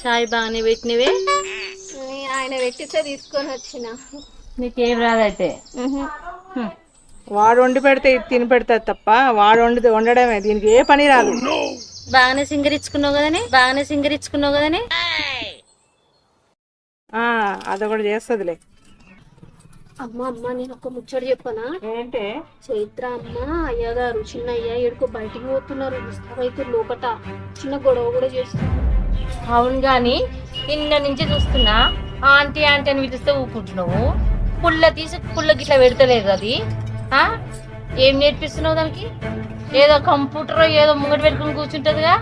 చాయ్ బాగానే పెట్టినవే. ఆయన పెట్టితే తీసుకొని వచ్చిన. నీకేం రాదైతే. వాడు వండి పెడితే ఇది తిని పెడతాది తప్ప వాడు వండడమే, దీనికి ఏ పని రాదు. బాగానే సింగరించుకున్నావు కదనే. అదొకటి చేస్తుందిలే. అమ్మ నేను ఒక ముచ్చట చెప్పనా? ఏంటి? చైత్ర అమ్మ అయ్యగారు చిన్నయ్య ఎడుకో బయటికి పోతున్నారు. అయితే లోపట చిన్న గొడవ కూడా చేస్తున్నారు. అవును గాని నిన్న నుంచి చూస్తున్నా ఆంటీ ఆంటీ అని పిలిస్తే ఊపుకుంటున్నావు. పుల్ల తీసి పుల్ల గిట్లా పెడతలేదు. అది ఏం నేర్పిస్తున్నావు దానికి? ఏదో కంప్యూటర్ ఏదో ముంగట పెట్టుకుని కూర్చుంటదిగా.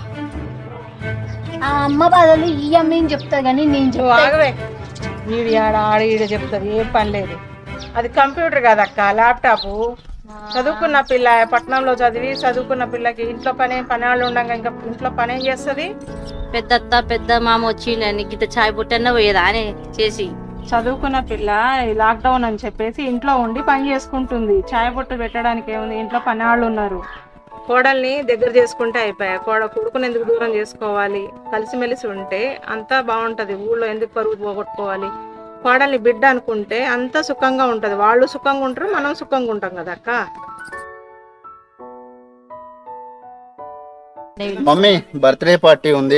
ఆ అమ్మ బాధలు ఈ అమ్మ ఏం చెప్తారు కానీ నేను ఆగవే, వీడి ఆడ ఈడ చెప్తారు, ఏం పని లేదు. అది కంప్యూటర్ కదక్క, ల్యాప్టాప్. చదువుకున్న పిల్ల, పట్టణంలో చదువుకున్న పిల్లకి ఇంట్లో పని ఉండగా ఇంకా ఇంట్లో పని ఏం చేస్తుంది? పెద్ద పెద్ద మామ వచ్చి గిట్ట చాయ్ పుట్టన్నా పోయేదా అని చేసి. చదువుకున్న పిల్ల లాక్డౌన్ అని చెప్పేసి ఇంట్లో ఉండి పని చేసుకుంటుంది. చాయ్ పొట్టు పెట్టడానికి ఏముంది, ఇంట్లో పని వాళ్ళు ఉన్నారు. కోడల్ని దగ్గర చేసుకుంటే అయిపోయా. కొడుకుని ఎందుకు దూరం చేసుకోవాలి? కలిసిమెలిసి ఉంటే అంతా బాగుంటది. ఊళ్ళో ఎందుకు పరుగు పోగొట్టుకోవాలి? కోడల్ని బిడ్డ అనుకుంటే అంతా సుఖంగా ఉంటది. వాళ్ళు సుఖంగా ఉంటారు, మనం సుఖంగా ఉంటాం కదా అక్క. మమ్మీ బర్త్డే పార్టీ ఉంది.